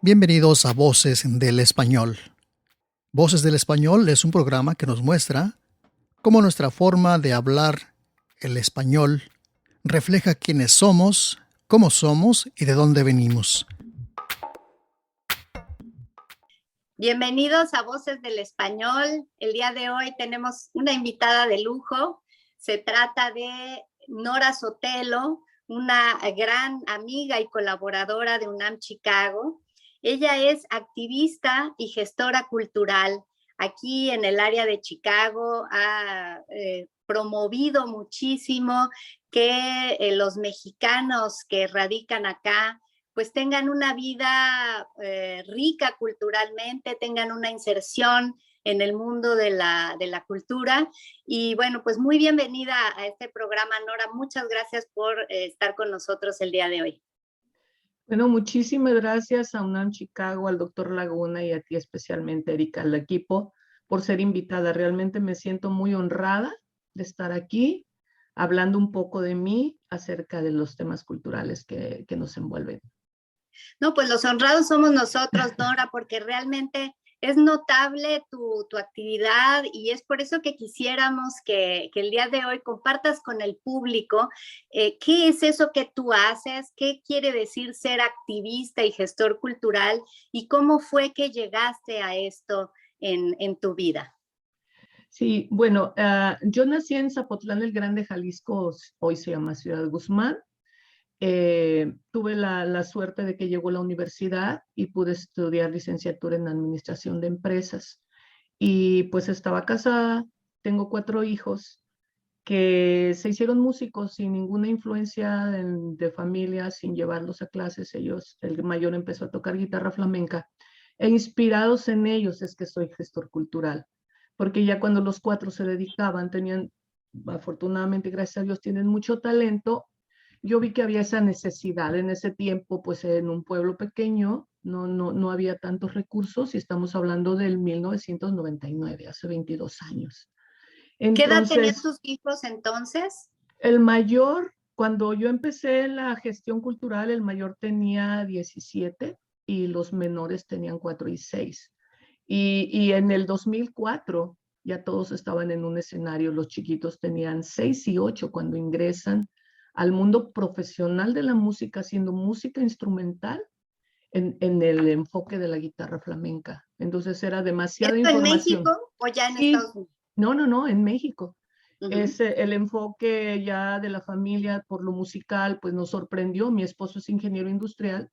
Bienvenidos a Voces del Español. Voces del Español es un programa que nos muestra cómo nuestra forma de hablar el español refleja quiénes somos, cómo somos y de dónde venimos. Bienvenidos a Voces del Español. El día de hoy tenemos una invitada de lujo. Se trata de Nora Sotelo, una gran amiga y colaboradora de UNAM Chicago. Ella es activista y gestora cultural. Aquí en el área de Chicago ha promovido muchísimo que los mexicanos que radican acá pues tengan una vida rica culturalmente, tengan una inserción en el mundo de la cultura. Y bueno, pues muy bienvenida a este programa, Nora. Muchas gracias por estar con nosotros el día de hoy. Bueno, muchísimas gracias a UNAM Chicago, al doctor Laguna y a ti especialmente, Erika, al equipo, por ser invitada. Realmente me siento muy honrada de estar aquí hablando un poco de mí acerca de los temas culturales que nos envuelven. No, pues los honrados somos nosotros, Nora, porque realmente es notable tu actividad y es por eso que quisiéramos que el día de hoy compartas con el público qué es eso que tú haces, qué quiere decir ser activista y gestor cultural y cómo fue que llegaste a esto en tu vida. Sí, bueno, yo nací en Zapotlán el Grande, Jalisco, hoy se llama Ciudad Guzmán. Tuve la suerte de que llegó a la universidad y pude estudiar licenciatura en administración de empresas. Y pues estaba casada, tengo 4 hijos que se hicieron músicos sin ninguna influencia de familia, sin llevarlos a clases. Ellos, el mayor empezó a tocar guitarra flamenca e inspirados en ellos es que soy gestor cultural, porque ya cuando los 4 se dedicaban, tenían, afortunadamente, gracias a Dios, tienen mucho talento. Yo vi que había esa necesidad en ese tiempo, pues en un pueblo pequeño, no había tantos recursos y estamos hablando del 1999, hace 22 años. Entonces, ¿qué edad tenían Entonces, tus hijos entonces? el mayor, cuando yo empecé la gestión cultural, el mayor tenía 17 y los menores tenían 4 y 6. Y en el 2004 ya todos estaban en un escenario, los chiquitos tenían 6 y 8 cuando ingresan al mundo profesional de la música, haciendo música instrumental en el enfoque de la guitarra flamenca. Entonces era demasiada ¿Esto información. en México o ya en Sí, Estados Unidos? no, en México. Uh-huh. El enfoque ya de la familia por lo musical, pues nos sorprendió. Mi esposo es ingeniero industrial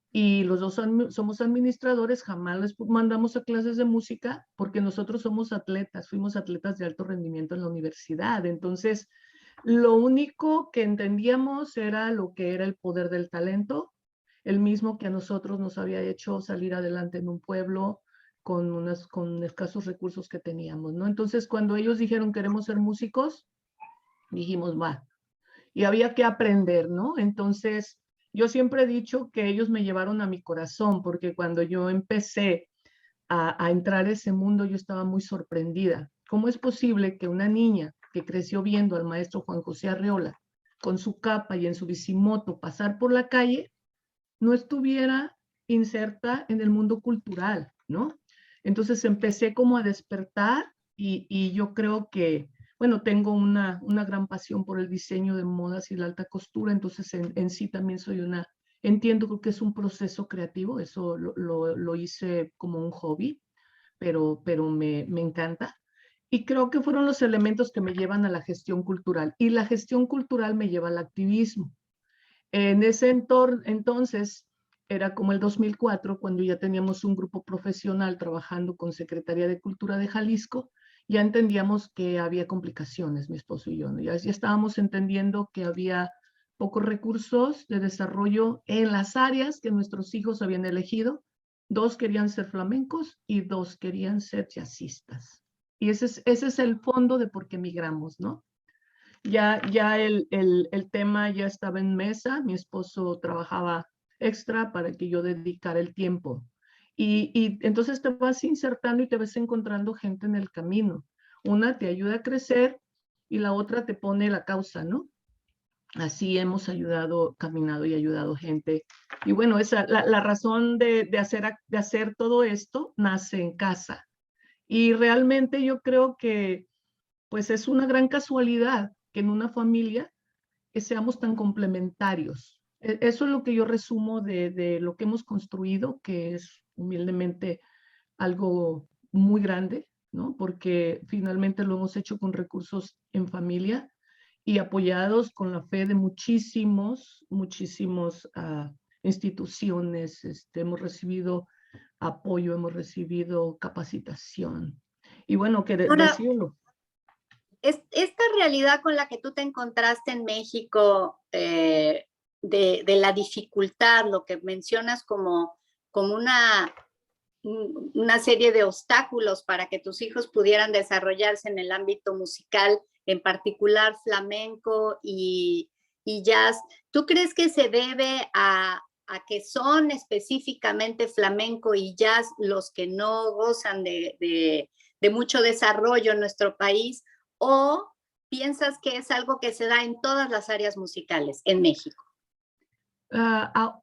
y los dos somos administradores, jamás les mandamos a clases de música porque nosotros somos atletas, fuimos atletas de alto rendimiento en la universidad. Entonces, lo único que entendíamos era lo que era el poder del talento, el mismo que a nosotros nos había hecho salir adelante en un pueblo con escasos recursos que teníamos, ¿no? Entonces, cuando ellos dijeron queremos ser músicos, dijimos, va. Y había que aprender, ¿no? Entonces, yo siempre he dicho que ellos me llevaron a mi corazón, porque cuando yo empecé a entrar a ese mundo, yo estaba muy sorprendida. ¿Cómo es posible que una niña que creció viendo al maestro Juan José Arreola con su capa y en su bicimoto pasar por la calle, no estuviera inserta en el mundo cultural, ¿no? Entonces empecé como a despertar y yo creo que, bueno, tengo una gran pasión por el diseño de modas y la alta costura, entonces en sí también soy entiendo que es un proceso creativo, eso lo hice como un hobby, pero me encanta. Y creo que fueron los elementos que me llevan a la gestión cultural. Y la gestión cultural me lleva al activismo. En ese entonces, era como el 2004, cuando ya teníamos un grupo profesional trabajando con Secretaría de Cultura de Jalisco, ya entendíamos que había complicaciones, mi esposo y yo, ¿no? Ya estábamos entendiendo que había pocos recursos de desarrollo en las áreas que nuestros hijos habían elegido. 2 querían ser flamencos y 2 querían ser jazzistas. Y ese es el fondo de por qué migramos, ¿no? Ya el tema ya estaba en mesa, mi esposo trabajaba extra para que yo dedicara el tiempo. Y entonces te vas insertando y te vas encontrando gente en el camino. Una te ayuda a crecer y la otra te pone la causa, ¿no? Así hemos caminado y ayudado gente Y bueno, la razón de hacer todo esto nace en casa. Y realmente yo creo que pues es una gran casualidad que en una familia que seamos tan complementarios. Eso es lo que yo resumo de lo que hemos construido, que es humildemente algo muy grande, ¿no? Porque finalmente lo hemos hecho con recursos en familia y apoyados con la fe de muchísimos instituciones. Hemos recibido apoyo, hemos recibido capacitación. Y bueno, que Ahora, decirlo. esta realidad con la que tú te encontraste en México, de la dificultad, lo que mencionas como una serie de obstáculos para que tus hijos pudieran desarrollarse en el ámbito musical, en particular flamenco y jazz, ¿tú crees que se debe a que son específicamente flamenco y jazz los que no gozan de mucho desarrollo en nuestro país? ¿O piensas que es algo que se da en todas las áreas musicales en México?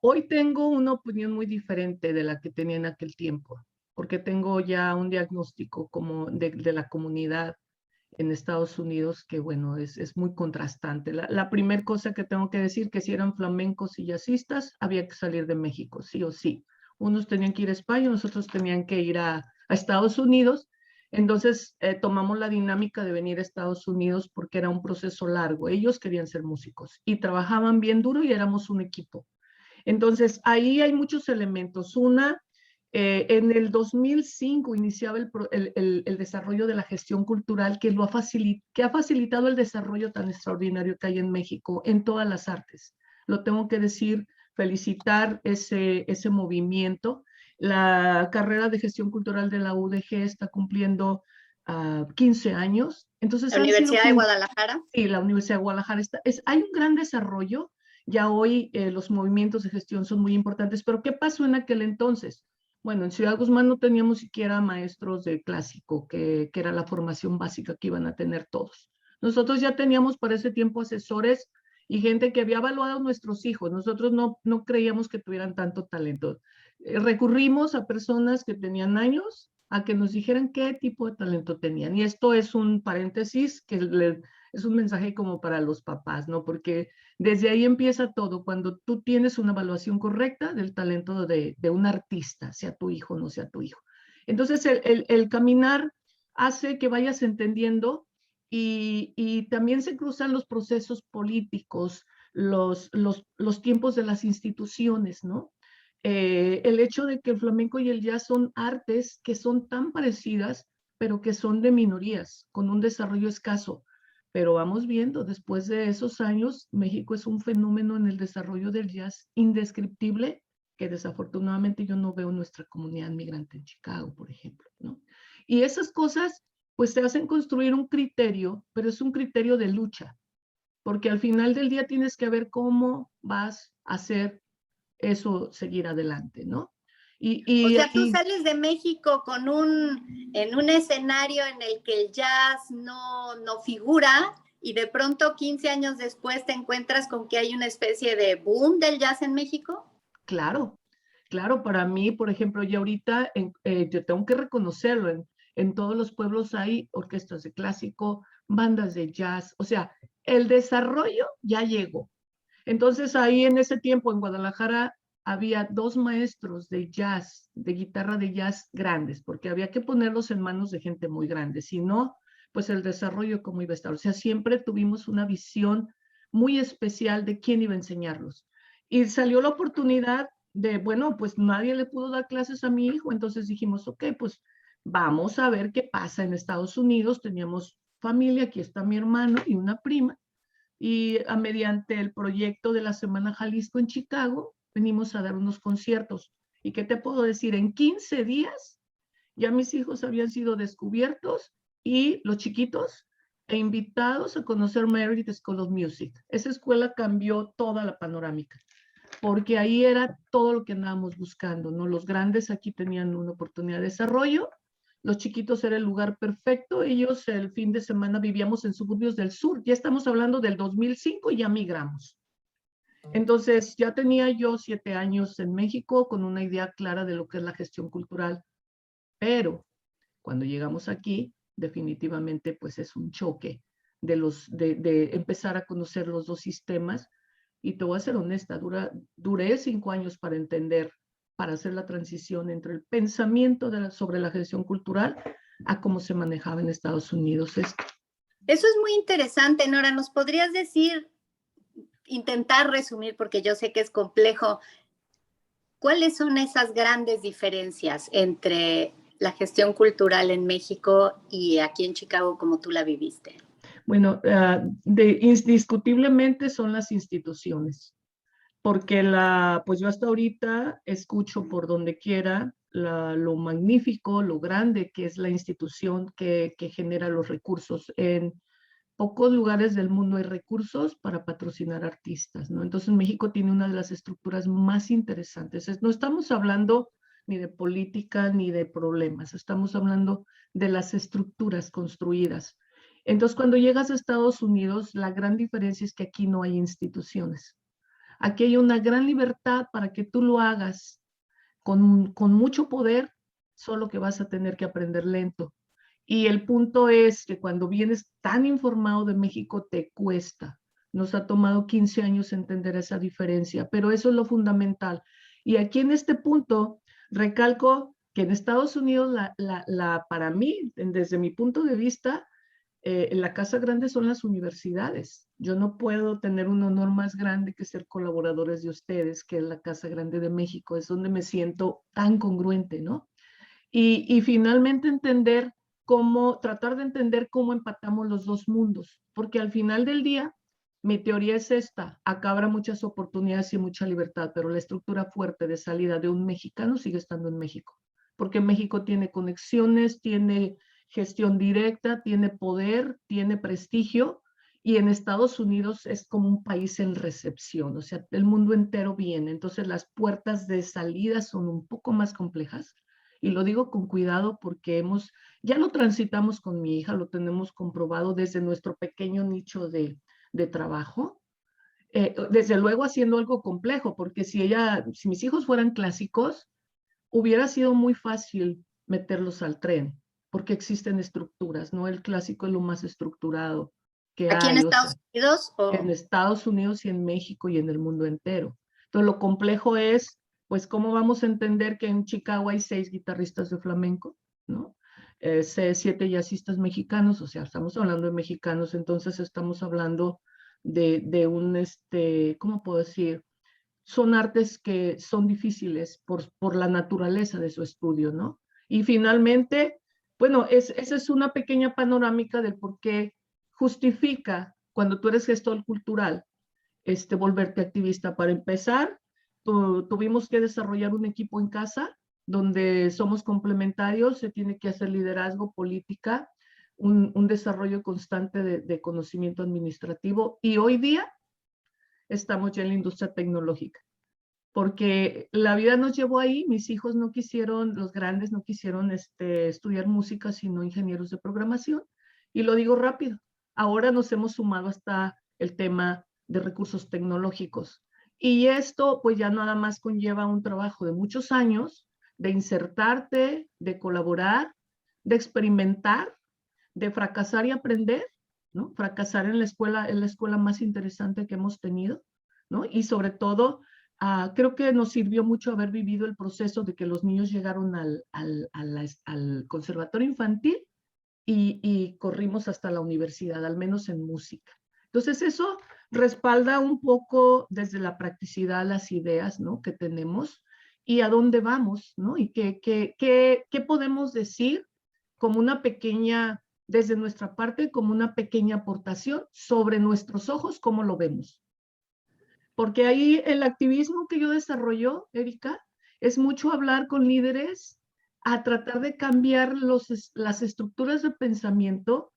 Hoy tengo una opinión muy diferente de la que tenía en aquel tiempo, porque tengo ya un diagnóstico como de la comunidad en Estados Unidos que, bueno, es muy contrastante. La primera cosa que tengo que decir que si eran flamencos y jazzistas, había que salir de México, sí o sí. Unos tenían que ir a España, nosotros tenían que ir a Estados Unidos. Entonces tomamos la dinámica de venir a Estados Unidos porque era un proceso largo. Ellos querían ser músicos y trabajaban bien duro y éramos un equipo. Entonces ahí hay muchos elementos. En el 2005 iniciaba el desarrollo de la gestión cultural que ha facilitado el desarrollo tan extraordinario que hay en México en todas las artes. Lo tengo que decir, felicitar ese movimiento. La carrera de gestión cultural de la UDG está cumpliendo 15 años. Entonces ¿La han sido Universidad de Guadalajara? Sí, la Universidad de Guadalajara hay un gran desarrollo. Ya hoy los movimientos de gestión son muy importantes, pero ¿qué pasó en aquel entonces? Bueno, en Ciudad Guzmán no teníamos siquiera maestros de clásico, que era la formación básica que iban a tener todos. Nosotros ya teníamos para ese tiempo asesores y gente que había evaluado a nuestros hijos. Nosotros no creíamos que tuvieran tanto talento. Recurrimos a personas que tenían años a que nos dijeran qué tipo de talento tenían. Y esto es un paréntesis que es un mensaje como para los papás, ¿no? Porque desde ahí empieza todo, cuando tú tienes una evaluación correcta del talento de un artista, sea tu hijo o no sea tu hijo. Entonces, el caminar hace que vayas entendiendo y también se cruzan los procesos políticos, los tiempos de las instituciones, ¿no? El hecho de que el flamenco y el jazz son artes que son tan parecidas, pero que son de minorías, con un desarrollo escaso. Pero vamos viendo, después de esos años, México es un fenómeno en el desarrollo del jazz indescriptible que desafortunadamente yo no veo en nuestra comunidad migrante en Chicago, por ejemplo, ¿no? Y esas cosas, pues te hacen construir un criterio, pero es un criterio de lucha, porque al final del día tienes que ver cómo vas a hacer eso seguir adelante, ¿no? O sea, tú sales de México en un escenario en el que el jazz no figura y de pronto 15 años después te encuentras con que hay una especie de boom del jazz en México. Claro, claro, para mí, por ejemplo, ya ahorita yo tengo que reconocerlo, en todos los pueblos hay orquestas de clásico, bandas de jazz, o sea, el desarrollo ya llegó. Entonces ahí en ese tiempo en Guadalajara había 2 maestros de jazz, de guitarra de jazz grandes, porque había que ponerlos en manos de gente muy grande, si no, pues el desarrollo cómo iba a estar. O sea, siempre tuvimos una visión muy especial de quién iba a enseñarlos. Y salió la oportunidad de, bueno, pues nadie le pudo dar clases a mi hijo, entonces dijimos, ok, pues vamos a ver qué pasa en Estados Unidos. Teníamos familia, aquí está mi hermano y una prima, y mediante el proyecto de la Semana Jalisco en Chicago, venimos a dar unos conciertos. ¿Y qué te puedo decir? En 15 días ya mis hijos habían sido descubiertos y los chiquitos e invitados a conocer Meredith School of Music. Esa escuela cambió toda la panorámica, porque ahí era todo lo que andábamos buscando, ¿no? Los grandes aquí tenían una oportunidad de desarrollo, los chiquitos era el lugar perfecto, ellos el fin de semana vivíamos en suburbios del sur, ya estamos hablando del 2005 y ya migramos. Entonces, ya tenía yo 7 años en México con una idea clara de lo que es la gestión cultural, pero cuando llegamos aquí, definitivamente, pues es un choque de empezar a conocer los dos sistemas. Y te voy a ser honesta, duré 5 años para entender, para hacer la transición entre el pensamiento sobre la gestión cultural a cómo se manejaba en Estados Unidos esto. Eso es muy interesante, Nora. ¿Nos podrías decir, intentar resumir, porque yo sé que es complejo, cuáles son esas grandes diferencias entre la gestión cultural en México y aquí en Chicago como tú la viviste? Bueno, indiscutiblemente son las instituciones, porque pues yo hasta ahorita escucho por donde quiera lo magnífico, lo grande que es la institución que genera los recursos. En pocos lugares del mundo hay recursos para patrocinar artistas, ¿no? Entonces México tiene una de las estructuras más interesantes. No estamos hablando ni de política ni de problemas, estamos hablando de las estructuras construidas. Entonces, cuando llegas a Estados Unidos, la gran diferencia es que aquí no hay instituciones. Aquí hay una gran libertad para que tú lo hagas con mucho poder, solo que vas a tener que aprender lento. Y el punto es que cuando vienes tan informado de México, te cuesta. Nos ha tomado 15 años entender esa diferencia, pero eso es lo fundamental. Y aquí en este punto, recalco que en Estados Unidos, para mí, desde mi punto de vista, la casa grande son las universidades. Yo no puedo tener un honor más grande que ser colaboradores de ustedes, que es la Casa Grande de México. Es donde me siento tan congruente, ¿no? Y finalmente tratar de entender cómo empatamos los dos mundos, porque al final del día, mi teoría es esta: acá habrá muchas oportunidades y mucha libertad, pero la estructura fuerte de salida de un mexicano sigue estando en México, porque México tiene conexiones, tiene gestión directa, tiene poder, tiene prestigio, y en Estados Unidos es como un país en recepción, o sea, el mundo entero viene, entonces las puertas de salida son un poco más complejas. Y lo digo con cuidado porque ya lo transitamos con mi hija, lo tenemos comprobado desde nuestro pequeño nicho de trabajo. Desde luego haciendo algo complejo, porque si mis hijos fueran clásicos, hubiera sido muy fácil meterlos al tren, porque existen estructuras, ¿no? El clásico es lo más estructurado que ¿Aquí en hay, o Estados sea, Unidos? en Estados Unidos y en México y en el mundo entero. Entonces, lo complejo es, pues, ¿cómo vamos a entender que en Chicago hay 6 guitarristas de flamenco, ¿no? 7 jazzistas mexicanos, o sea, estamos hablando de mexicanos, entonces estamos hablando de ¿cómo puedo decir? Son artes que son difíciles por la naturaleza de su estudio, ¿no? Y finalmente, bueno, esa es una pequeña panorámica del por qué justifica cuando tú eres gestor cultural, volverte activista. Para empezar, tuvimos que desarrollar un equipo en casa donde somos complementarios, se tiene que hacer liderazgo, política, un desarrollo constante de conocimiento administrativo, y hoy día estamos ya en la industria tecnológica, porque la vida nos llevó ahí. Mis hijos no quisieron, los grandes no quisieron estudiar música, sino ingenieros de programación. Y lo digo rápido, ahora nos hemos sumado hasta el tema de recursos tecnológicos. Y esto pues ya nada más conlleva un trabajo de muchos años, de insertarte, de colaborar, de experimentar, de fracasar y aprender, ¿no? Fracasar en la escuela es la escuela más interesante que hemos tenido, ¿no? Y sobre todo, creo que nos sirvió mucho haber vivido el proceso de que los niños llegaron al conservatorio infantil y corrimos hasta la universidad, al menos en música. Entonces eso respalda un poco desde la practicidad las ideas, ¿no?, que tenemos y a dónde vamos, ¿no? Y qué podemos decir como una pequeña, desde nuestra parte, como una pequeña aportación sobre nuestros ojos, cómo lo vemos. Porque ahí el activismo que yo desarrollo, Erika, es mucho hablar con líderes, a tratar de cambiar las estructuras de pensamiento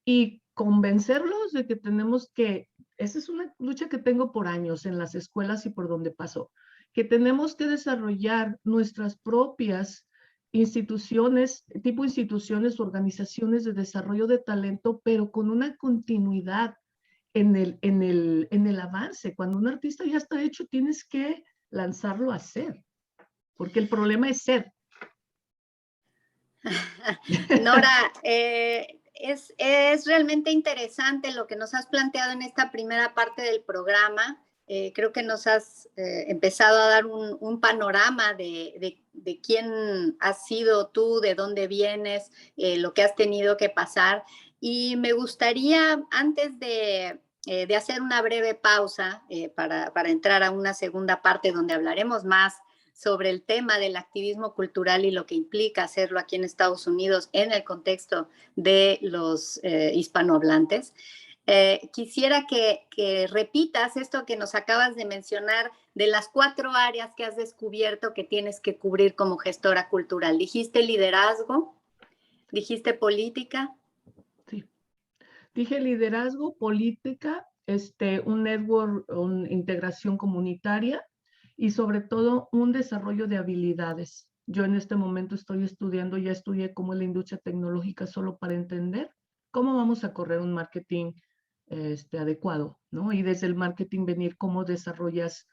y convencerlos de que esa es una lucha que tengo por años en las escuelas y por donde paso, que tenemos que desarrollar nuestras propias instituciones, tipo instituciones, organizaciones de desarrollo de talento, pero con una continuidad en el avance. Cuando un artista ya está hecho, tienes que lanzarlo a ser, porque el problema es ser. Nora, es realmente interesante lo que nos has planteado en esta primera parte del programa. Creo que nos has empezado a dar un panorama de quién has sido tú, de dónde vienes, lo que has tenido que pasar. Y me gustaría, antes de hacer una breve pausa para entrar a una segunda parte donde hablaremos más sobre el tema del activismo cultural y lo que implica hacerlo aquí en Estados Unidos en el contexto de los hispanohablantes. Quisiera que repitas esto que nos acabas de mencionar de las 4 áreas que has descubierto que tienes que cubrir como gestora cultural. Dijiste liderazgo, dijiste política. Sí. Dije liderazgo, política, un network, una integración comunitaria y sobre todo un desarrollo de habilidades. Yo en este momento estoy estudiando, ya estudié cómo es la industria tecnológica solo para entender cómo vamos a correr un marketing adecuado, ¿no? Y desde el marketing venir cómo desarrollas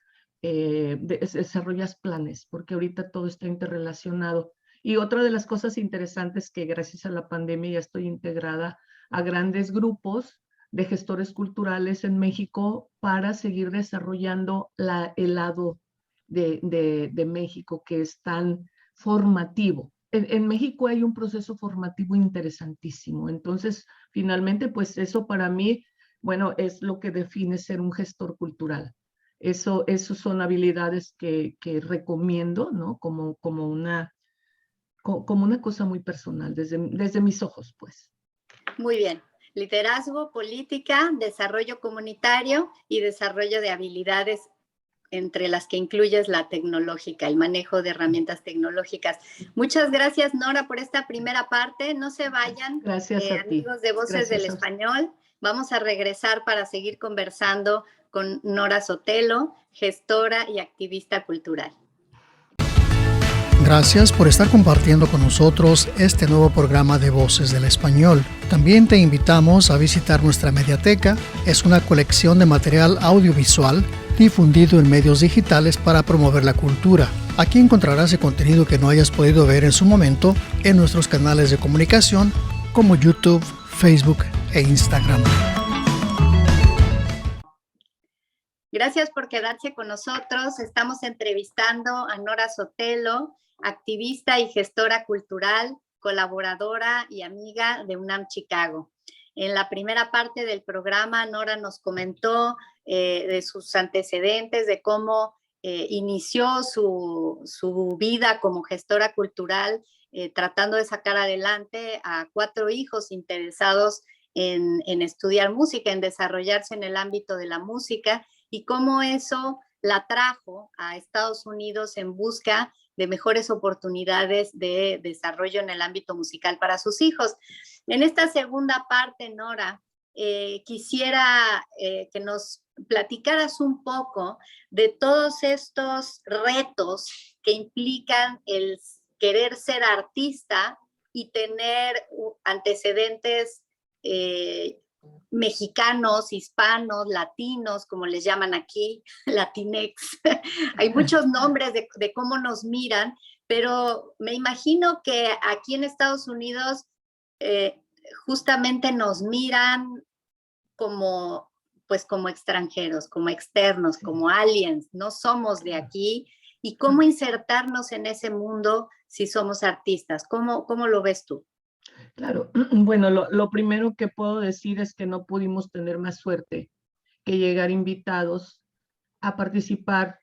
planes, porque ahorita todo está interrelacionado. Y otra de las cosas interesantes que gracias a la pandemia ya estoy integrada a grandes grupos de gestores culturales en México para seguir desarrollando el lado de México que es tan formativo. En México hay un proceso formativo interesantísimo. Entonces, finalmente, pues eso para mí, bueno, es lo que define ser un gestor cultural. Eso son habilidades que recomiendo, ¿no? Como una cosa muy personal, desde mis ojos, pues. Muy bien. Liderazgo, política, desarrollo comunitario y desarrollo de habilidades, entre las que incluyes la tecnológica, el manejo de herramientas tecnológicas. Muchas gracias, Nora, por esta primera parte. No se vayan, gracias a ti. Amigos de Voces del Español. Vamos a regresar para seguir conversando con Nora Sotelo, gestora y activista cultural. Gracias por estar compartiendo con nosotros este nuevo programa de Voces del Español. También te invitamos a visitar nuestra mediateca. Es una colección de material audiovisual difundido en medios digitales para promover la cultura. Aquí encontrarás el contenido que no hayas podido ver en su momento en nuestros canales de comunicación como YouTube, Facebook e Instagram. Gracias por quedarse con nosotros. Estamos entrevistando a Nora Sotelo, activista y gestora cultural, colaboradora y amiga de UNAM Chicago. En la primera parte del programa, Nora nos comentó de sus antecedentes, de cómo inició su vida como gestora cultural, tratando de sacar adelante a 4 hijos interesados en estudiar música, en desarrollarse en el ámbito de la música, y cómo eso la trajo a Estados Unidos en busca de mejores oportunidades de desarrollo en el ámbito musical para sus hijos. En esta segunda parte, Nora, quisiera que nos platicaras un poco de todos estos retos que implican el querer ser artista y tener antecedentes mexicanos, hispanos, latinos, como les llaman aquí, latinex. Hay muchos nombres de cómo nos miran, pero me imagino que aquí en Estados Unidos justamente nos miran como extranjeros, como externos, como aliens, no somos de aquí. ¿Y cómo insertarnos en ese mundo si somos artistas? ¿Cómo lo ves tú? Claro, bueno, lo primero que puedo decir es que no pudimos tener más suerte que llegar invitados a participar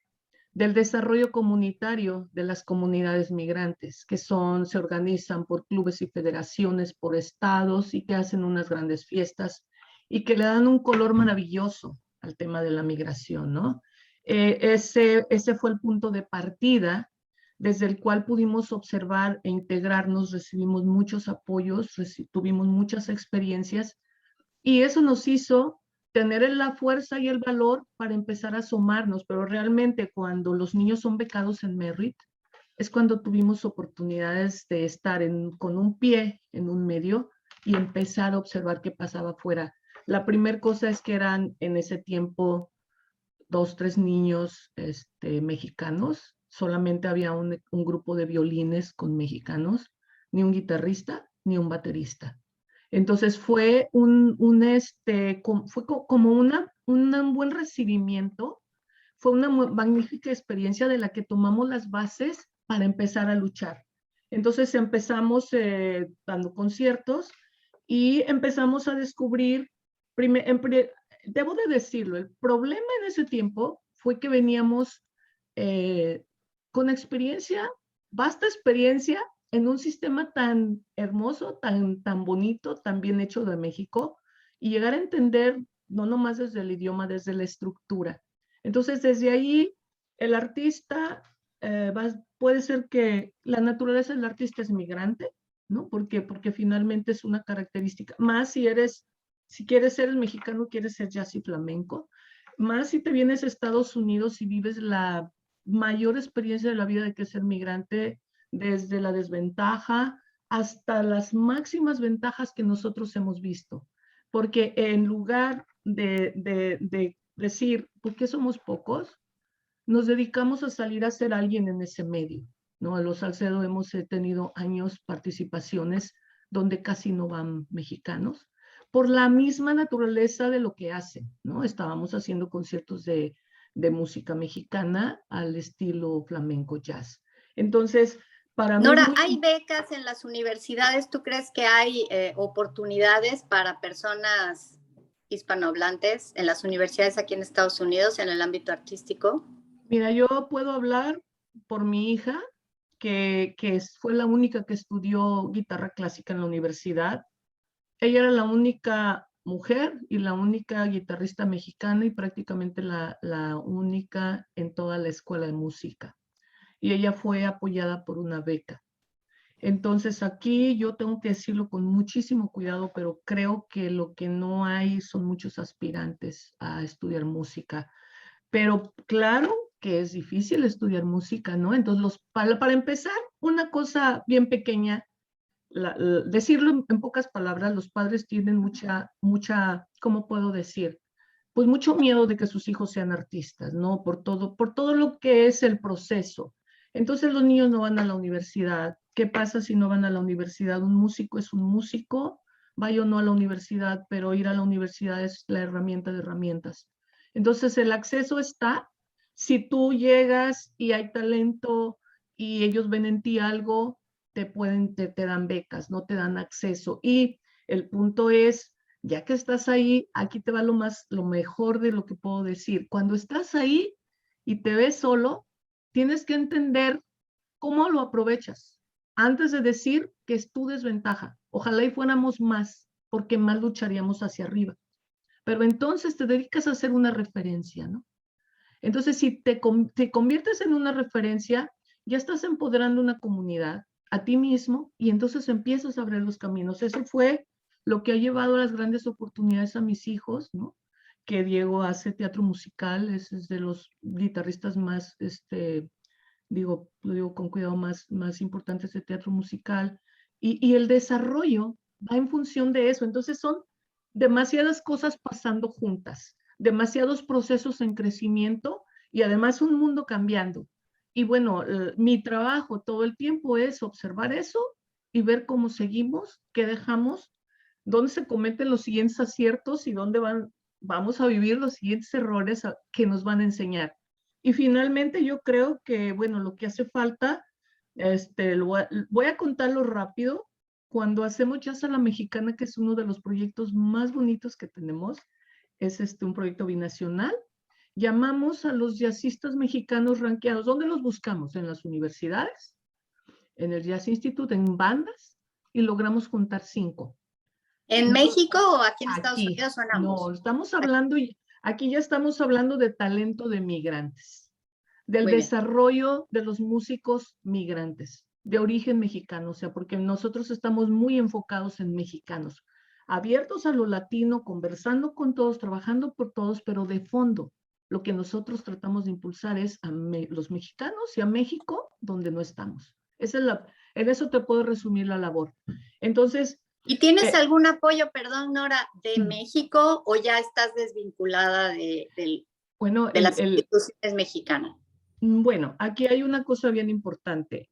del desarrollo comunitario de las comunidades migrantes, que se organizan por clubes y federaciones, por estados, y que hacen unas grandes fiestas y que le dan un color maravilloso al tema de la migración, ¿no? Ese fue el punto de partida desde el cual pudimos observar e integrarnos, recibimos muchos apoyos, tuvimos muchas experiencias, y eso nos hizo tener la fuerza y el valor para empezar a asomarnos, pero realmente cuando los niños son becados en Merritt, es cuando tuvimos oportunidades de estar con un pie en un medio y empezar a observar qué pasaba afuera. La primera cosa es que eran en ese tiempo 2, 3 niños mexicanos. Solamente había un grupo de violines con mexicanos, ni un guitarrista, ni un baterista. Entonces fue como un buen recibimiento, fue una magnífica experiencia de la que tomamos las bases para empezar a luchar. Entonces empezamos dando conciertos y empezamos a descubrir, debo de decirlo, el problema en ese tiempo fue que veníamos con experiencia, vasta experiencia en un sistema tan hermoso, tan bonito, tan bien hecho de México, y llegar a entender, no nomás desde el idioma, desde la estructura. Entonces, desde ahí, el artista, puede ser que la naturaleza del artista es migrante, ¿no? Porque finalmente es una característica, más si quieres ser el mexicano, quieres ser jazz y flamenco, más si te vienes a Estados Unidos y vives la mayor experiencia de la vida de que es ser migrante, desde la desventaja hasta las máximas ventajas que nosotros hemos visto. Porque en lugar de decir, ¿por qué somos pocos? Nos dedicamos a salir a ser alguien en ese medio, ¿no? A los Salcedo hemos tenido años participaciones donde casi no van mexicanos, por la misma naturaleza de lo que hacen, ¿no? Estábamos haciendo conciertos de música mexicana al estilo flamenco jazz. Entonces, para mí... Nora, ¿hay becas en las universidades? ¿Tú crees que hay oportunidades para personas hispanohablantes en las universidades aquí en Estados Unidos en el ámbito artístico? Mira, yo puedo hablar por mi hija, que fue la única que estudió guitarra clásica en la universidad. Ella era la única mujer y la única guitarrista mexicana y prácticamente la única en toda la escuela de música. Y ella fue apoyada por una beca. Entonces aquí yo tengo que decirlo con muchísimo cuidado, pero creo que lo que no hay son muchos aspirantes a estudiar música. Pero claro que es difícil estudiar música, ¿no? Entonces, para empezar, una cosa bien pequeña, decirlo en pocas palabras, los padres tienen mucha, ¿cómo puedo decir? Pues mucho miedo de que sus hijos sean artistas, ¿no? Por todo lo que es el proceso. Entonces los niños no van a la universidad. ¿Qué pasa si no van a la universidad? Un músico es un músico, vaya o no a la universidad, pero ir a la universidad es la herramienta de herramientas. Entonces el acceso está. Si tú llegas y hay talento y ellos ven en ti algo, te dan becas, no te dan acceso. Y el punto es, ya que estás ahí, aquí te va lo mejor de lo que puedo decir. Cuando estás ahí y te ves solo, tienes que entender cómo lo aprovechas antes de decir que es tu desventaja. Ojalá y fuéramos más, porque más lucharíamos hacia arriba. Pero entonces te dedicas a hacer una referencia, ¿no? Entonces, si te conviertes en una referencia, ya estás empoderando una comunidad, a ti mismo, y entonces empiezas a abrir los caminos. Eso fue lo que ha llevado a las grandes oportunidades a mis hijos, ¿no? Que Diego hace teatro musical, es de los guitarristas más, lo digo con cuidado, más importantes de teatro musical, y el desarrollo va en función de eso. Entonces son demasiadas cosas pasando juntas, demasiados procesos en crecimiento y además un mundo cambiando. Y bueno, mi trabajo todo el tiempo es observar eso y ver cómo seguimos, qué dejamos, dónde se cometen los siguientes aciertos y dónde vamos a vivir los siguientes errores que nos van a enseñar. Y finalmente yo creo que, bueno, lo que hace falta, voy a contarlo rápido. Cuando hacemos Jazz a la Mexicana, que es uno de los proyectos más bonitos que tenemos, es un proyecto binacional, llamamos a los jazzistas mexicanos rankeados. ¿Dónde los buscamos? En las universidades, en el Jazz Institute, en bandas, y logramos juntar 5. ¿En México o aquí en Estados Aquí, Unidos o en ambos? no, estamos hablando, aquí ya estamos hablando de talento de migrantes, del desarrollo de los músicos migrantes, de origen mexicano, o sea, porque nosotros estamos muy enfocados en mexicanos, abiertos a lo latino, conversando con todos, trabajando por todos, pero de fondo, lo que nosotros tratamos de impulsar es a los mexicanos y a México, donde no estamos. En eso te puedo resumir la labor. Entonces, ¿Y tienes Eh, algún apoyo, perdón, Nora, de mm, México o ya estás desvinculada bueno, de las instituciones mexicanas? Bueno, aquí hay una cosa bien importante.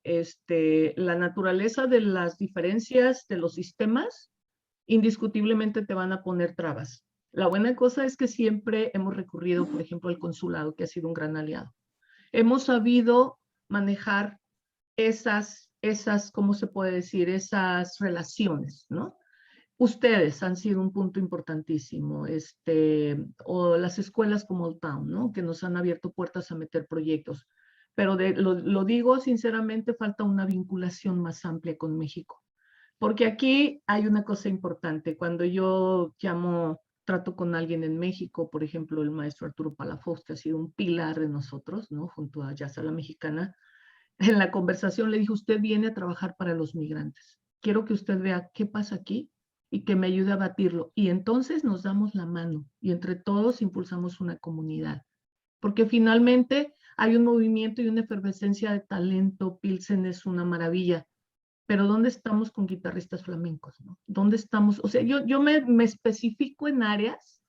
La naturaleza de las diferencias de los sistemas indiscutiblemente te van a poner trabas. La buena cosa es que siempre hemos recurrido, por ejemplo, al consulado, que ha sido un gran aliado. Hemos sabido manejar ¿cómo se puede decir? Esas relaciones, ¿no? Ustedes han sido un punto importantísimo, o las escuelas como Old Town, ¿no? Que nos han abierto puertas a meter proyectos. Pero lo digo sinceramente, falta una vinculación más amplia con México. Porque aquí hay una cosa importante. Cuando yo trato con alguien en México, por ejemplo, el maestro Arturo Palafox, que ha sido un pilar de nosotros, ¿no? Junto a Yasa la Mexicana, en la conversación le dije, usted viene a trabajar para los migrantes. Quiero que usted vea qué pasa aquí y que me ayude a batirlo. Y entonces nos damos la mano y entre todos impulsamos una comunidad. Porque finalmente hay un movimiento y una efervescencia de talento. Pilsen es una maravilla. Pero ¿dónde estamos con guitarristas flamencos? ¿No? ¿Dónde estamos? O sea, yo me especifico en áreas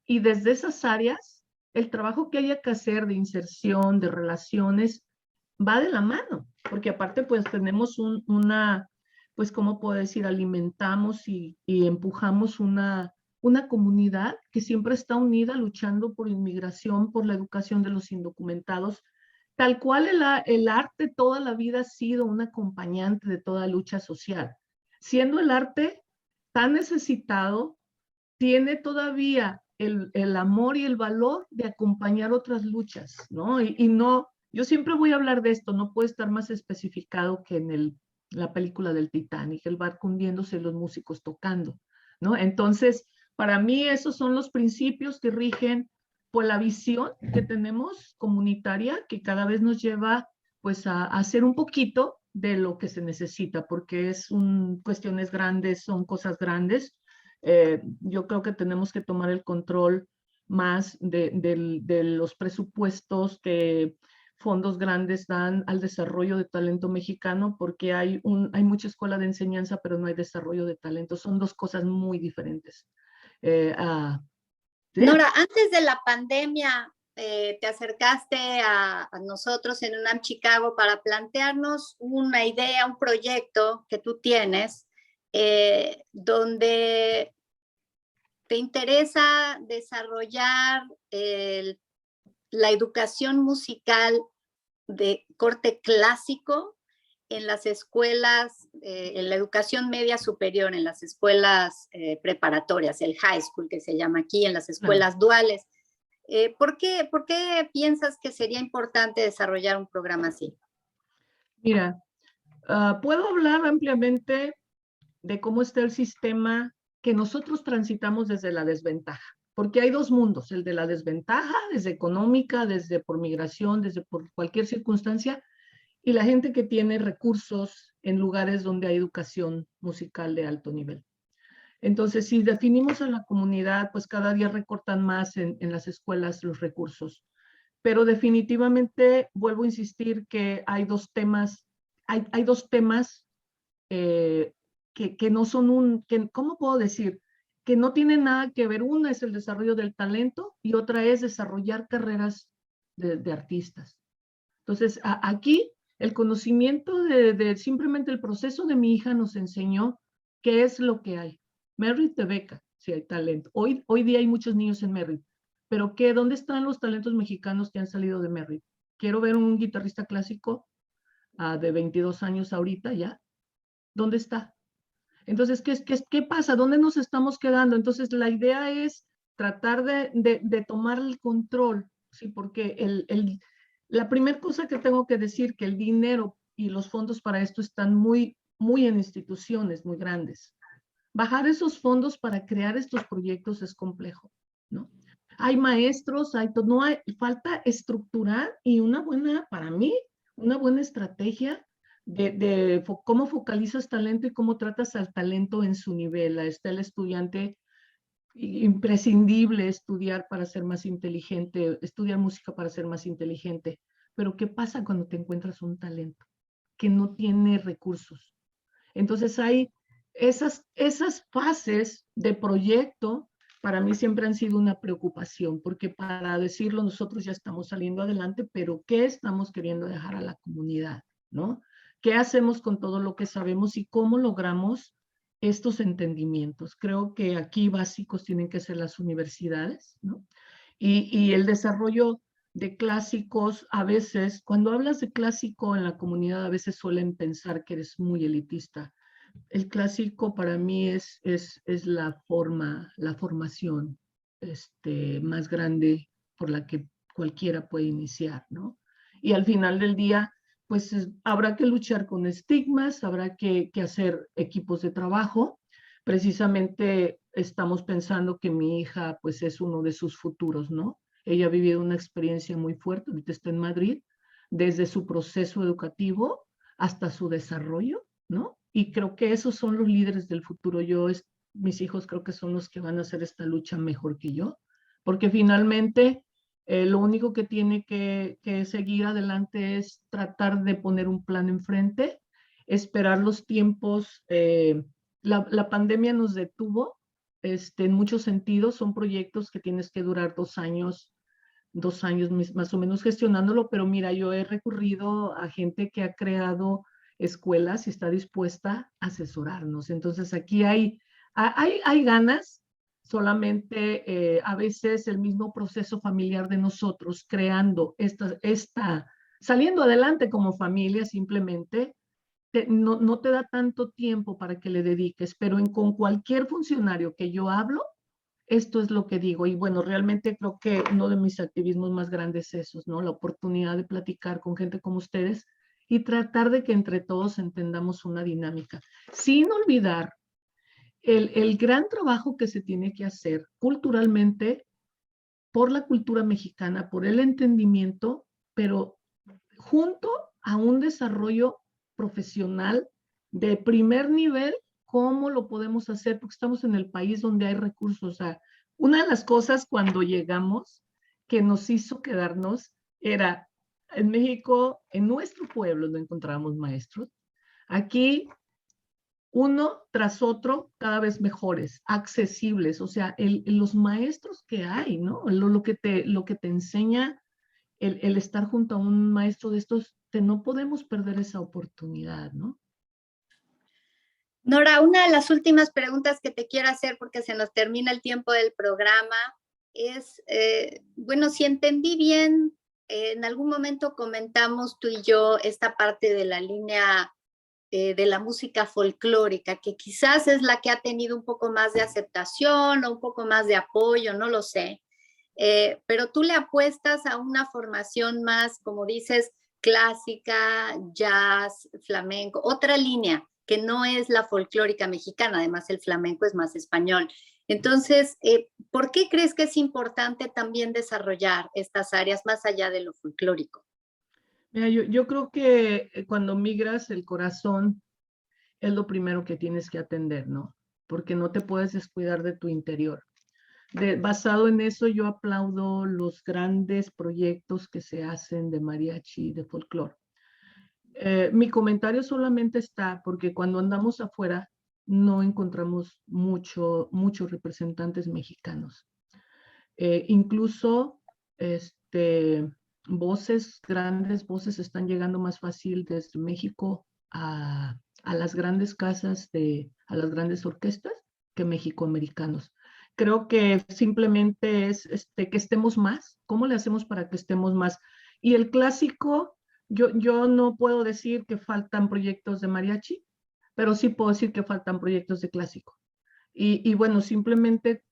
y desde esas áreas, el trabajo que haya que hacer de inserción, de relaciones, va de la mano, porque aparte pues tenemos pues cómo puedo decir, alimentamos y empujamos una comunidad que siempre está unida luchando por inmigración, por la educación de los indocumentados, tal cual el arte toda la vida ha sido un acompañante de toda lucha social, siendo el arte tan necesitado, tiene todavía el amor y el valor de acompañar otras luchas, ¿no? Y no, yo siempre voy a hablar de esto, no puede estar más especificado que en la película del Titanic, el barco hundiéndose y los músicos tocando, ¿no? Entonces, para mí esos son los principios que rigen pues la visión que tenemos comunitaria que cada vez nos lleva pues a hacer un poquito de lo que se necesita, porque cuestiones grandes, son cosas grandes. Yo creo que tenemos que tomar el control más de los presupuestos que fondos grandes dan al desarrollo de talento mexicano, porque hay mucha escuela de enseñanza, pero no hay desarrollo de talento. Son dos cosas muy diferentes. ¿Sí? Nora, antes de la pandemia, te acercaste a nosotros en UNAM Chicago para plantearnos una idea, un proyecto que tú tienes, donde te interesa desarrollar la educación musical de corte clásico en las escuelas, en la educación media superior, en las escuelas preparatorias, el high school que se llama aquí, en las escuelas duales. ¿Por qué piensas que sería importante desarrollar un programa así? Mira, puedo hablar ampliamente de cómo está el sistema que nosotros transitamos desde la desventaja, porque hay dos mundos, el de la desventaja, desde económica, desde por migración, desde por cualquier circunstancia, y la gente que tiene recursos en lugares donde hay educación musical de alto nivel. Entonces, si definimos a la comunidad, pues cada día recortan más en las escuelas los recursos. Pero definitivamente vuelvo a insistir que hay dos temas, hay dos temas que no son ¿cómo puedo decir? Que no tienen nada que ver. Una es el desarrollo del talento y otra es desarrollar carreras de artistas. Entonces, aquí el conocimiento de simplemente el proceso de mi hija nos enseñó qué es lo que hay. Merritt de beca, si hay talento. Hoy día hay muchos niños en Merritt, pero ¿dónde están los talentos mexicanos que han salido de Merritt? Quiero ver un guitarrista clásico de 22 años ahorita ya. ¿Dónde está? Entonces, ¿qué pasa? ¿Dónde nos estamos quedando? Entonces, la idea es tratar de tomar el control, ¿sí? Porque la primera cosa que tengo que decir, que el dinero y los fondos para esto están muy, muy en instituciones muy grandes. Bajar esos fondos para crear estos proyectos es complejo, ¿no? Hay maestros, falta estructurar y para mí, una buena estrategia de cómo focalizas talento y cómo tratas al talento en su nivel. Está el estudiante imprescindible estudiar para ser más inteligente, estudiar música para ser más inteligente. Pero ¿qué pasa cuando te encuentras un talento que no tiene recursos? Entonces hay esas fases de proyecto para mí siempre han sido una preocupación, porque para decirlo nosotros ya estamos saliendo adelante, pero ¿qué estamos queriendo dejar a la comunidad, no? ¿Qué hacemos con todo lo que sabemos y cómo logramos estos entendimientos? Creo que aquí básicos tienen que ser las universidades, ¿no? Y el desarrollo de clásicos, a veces, cuando hablas de clásico en la comunidad, a veces suelen pensar que eres muy elitista. El clásico para mí es la formación más grande por la que cualquiera puede iniciar, ¿no? Y al final del día, pues habrá que luchar con estigmas, habrá que hacer equipos de trabajo. Precisamente estamos pensando que mi hija, pues es uno de sus futuros, ¿no? Ella ha vivido una experiencia muy fuerte, ahorita está en Madrid, desde su proceso educativo hasta su desarrollo, ¿no? Y creo que esos son los líderes del futuro. Mis hijos creo que son los que van a hacer esta lucha mejor que yo, porque finalmente lo único que tiene que seguir adelante es tratar de poner un plan enfrente, esperar los tiempos. La pandemia nos detuvo en muchos sentidos, son proyectos que tienes que durar 2 años más o menos gestionándolo, pero mira, yo he recurrido a gente que ha creado escuelas y está dispuesta a asesorarnos. Entonces aquí hay ganas, solamente a veces el mismo proceso familiar de nosotros creando saliendo adelante como familia simplemente, no te da tanto tiempo para que le dediques, pero con cualquier funcionario que yo hablo, esto es lo que digo. Y bueno, realmente creo que uno de mis activismos más grandes es esos, ¿no? La oportunidad de platicar con gente como ustedes y tratar de que entre todos entendamos una dinámica, sin olvidar el gran trabajo que se tiene que hacer culturalmente por la cultura mexicana, por el entendimiento, pero junto a un desarrollo profesional de primer nivel. ¿Cómo lo podemos hacer? Porque estamos en el país donde hay recursos. O sea, una de las cosas cuando llegamos que nos hizo quedarnos era en México, en nuestro pueblo no encontrábamos maestros. Aquí uno tras otro, cada vez mejores, accesibles, o sea, los maestros que hay, ¿no? Lo que te enseña el estar junto a un maestro de estos, no podemos perder esa oportunidad, ¿no? Nora, una de las últimas preguntas que te quiero hacer, porque se nos termina el tiempo del programa, es, bueno, si entendí bien, en algún momento comentamos tú y yo esta parte de la línea de la música folclórica, que quizás es la que ha tenido un poco más de aceptación o un poco más de apoyo, no lo sé. Pero tú le apuestas a una formación más, como dices, clásica, jazz, flamenco, otra línea que no es la folclórica mexicana, además el flamenco es más español. Entonces, ¿por qué crees que es importante también desarrollar estas áreas más allá de lo folclórico? Mira, yo creo que cuando migras, el corazón es lo primero que tienes que atender, ¿no? Porque no te puedes descuidar de tu interior. Basado en eso, yo aplaudo los grandes proyectos que se hacen de mariachi, de folclore. Mi comentario solamente está porque cuando andamos afuera no encontramos muchos representantes mexicanos. Incluso grandes voces están llegando más fácil desde México a las grandes casas, a las grandes orquestas que mexicoamericanos. Creo que simplemente es que estemos más. ¿Cómo le hacemos para que estemos más? Y el clásico, yo no puedo decir que faltan proyectos de mariachi, pero sí puedo decir que faltan proyectos de clásico. Y bueno, simplemente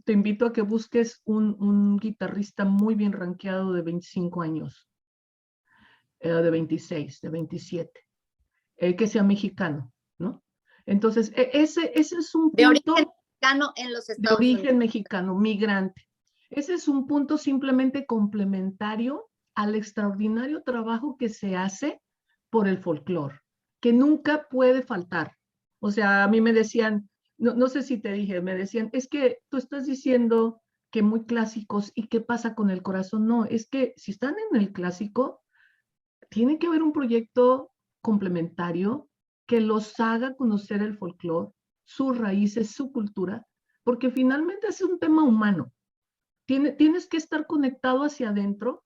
te invito a que busques un guitarrista muy bien rankeado de 25 años, de 26, de 27, que sea mexicano, ¿no? Entonces, ese es un De origen punto mexicano en los de Estados Unidos. origen mexicano, migrante. Ese es un punto simplemente complementario al extraordinario trabajo que se hace por el folclore, que nunca puede faltar. O sea, a mí me decían, no sé si te dije, me decían, es que tú estás diciendo que muy clásicos y qué pasa con el corazón. No, es que si están en el clásico, tiene que haber un proyecto complementario que los haga conocer el folclore, sus raíces, su cultura, porque finalmente es un tema humano. Tienes que estar conectado hacia adentro,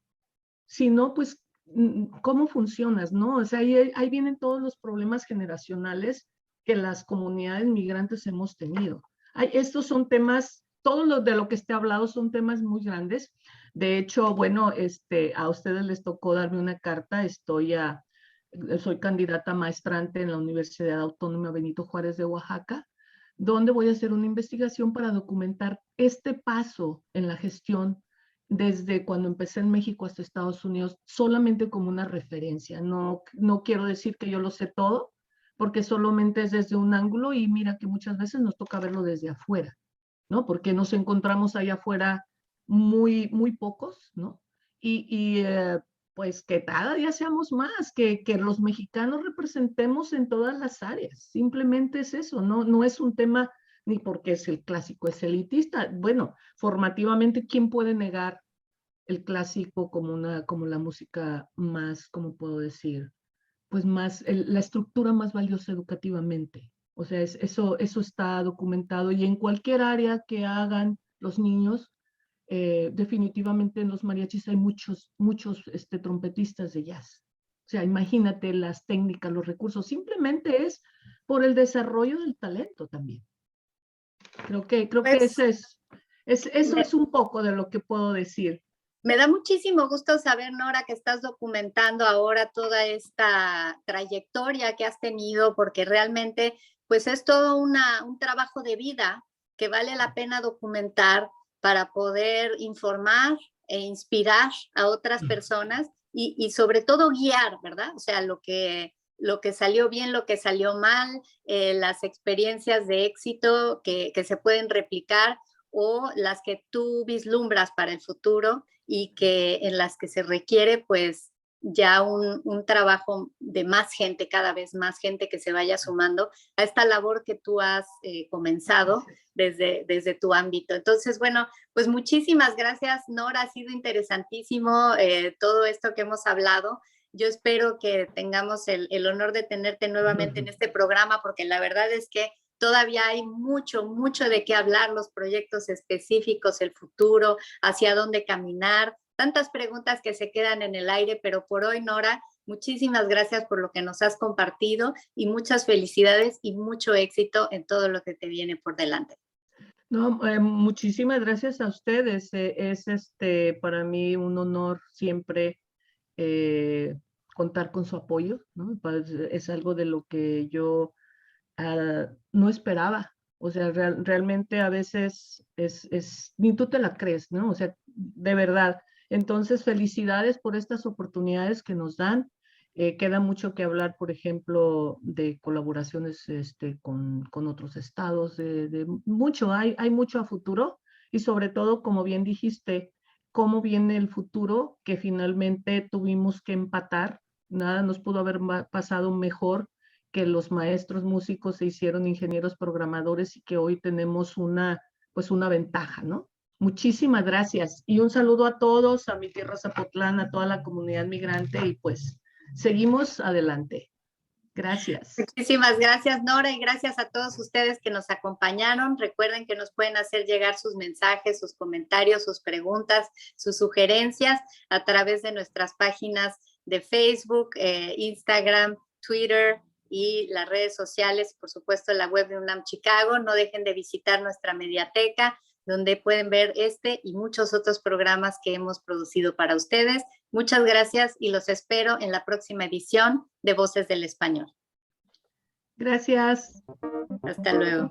si no, pues, ¿cómo funcionas, no? O sea, ahí vienen todos los problemas generacionales que las comunidades migrantes hemos tenido. Estos son temas, todo lo de lo que esté hablado son temas muy grandes. De hecho, bueno, a ustedes les tocó darme una carta, soy candidata maestrante en la Universidad Autónoma Benito Juárez de Oaxaca, donde voy a hacer una investigación para documentar este paso en la gestión desde cuando empecé en México hasta Estados Unidos, solamente como una referencia. No quiero decir que yo lo sé todo, porque solamente es desde un ángulo y mira que muchas veces nos toca verlo desde afuera, ¿no? Porque nos encontramos allá afuera muy, muy pocos, ¿no? Pues que cada día seamos más, que los mexicanos representemos en todas las áreas. Simplemente es eso, no es un tema ni porque es el clásico, es elitista. Bueno, formativamente, ¿quién puede negar el clásico como la música más, ¿cómo puedo decir? Pues más, la estructura más valiosa educativamente. O sea, eso está documentado y en cualquier área que hagan los niños, definitivamente en los mariachis hay muchos trompetistas de jazz. O sea, imagínate las técnicas, los recursos, simplemente es por el desarrollo del talento también. Creo que Pues, eso es un poco de lo que puedo decir. me da muchísimo gusto saber, Nora, que estás documentando ahora toda esta trayectoria que has tenido, porque realmente pues es todo un trabajo de vida que vale la pena documentar para poder informar e inspirar a otras personas y sobre todo guiar, ¿verdad? O sea, lo que salió bien, lo que salió mal, las experiencias de éxito que se pueden replicar o las que tú vislumbras para el futuro y que en las que se requiere pues ya un trabajo de más gente, cada vez más gente que se vaya sumando a esta labor que tú has comenzado desde tu ámbito. Entonces, bueno, pues muchísimas gracias, Nora, ha sido interesantísimo todo esto que hemos hablado. Yo espero que tengamos el honor de tenerte nuevamente en este programa, porque la verdad es que todavía hay mucho, mucho de qué hablar, los proyectos específicos, el futuro, hacia dónde caminar, tantas preguntas que se quedan en el aire, pero por hoy, Nora, muchísimas gracias por lo que nos has compartido y muchas felicidades y mucho éxito en todo lo que te viene por delante. No, muchísimas gracias a ustedes. Es para mí un honor siempre contar con su apoyo, ¿no? Es algo de lo que yo no esperaba. O sea, realmente a veces ni tú te la crees, ¿no? O sea, de verdad. Entonces, felicidades por estas oportunidades que nos dan. Queda mucho que hablar, por ejemplo, de colaboraciones con otros estados, mucho, hay mucho a futuro y sobre todo, como bien dijiste, cómo viene el futuro que finalmente tuvimos que empatar. Nada nos pudo haber pasado mejor que los maestros músicos se hicieron ingenieros programadores y que hoy tenemos pues una ventaja, ¿no? Muchísimas gracias y un saludo a todos, a mi tierra Zapotlán, a toda la comunidad migrante y pues seguimos adelante. Gracias. Muchísimas gracias, Nora, y gracias a todos ustedes que nos acompañaron. Recuerden que nos pueden hacer llegar sus mensajes, sus comentarios, sus preguntas, sus sugerencias a través de nuestras páginas de Facebook, Instagram, Twitter y las redes sociales, por supuesto la web de UNAM Chicago. No dejen de visitar nuestra mediateca, donde pueden ver este y muchos otros programas que hemos producido para ustedes. Muchas gracias y los espero en la próxima edición de Voces del Español. Gracias. Hasta luego.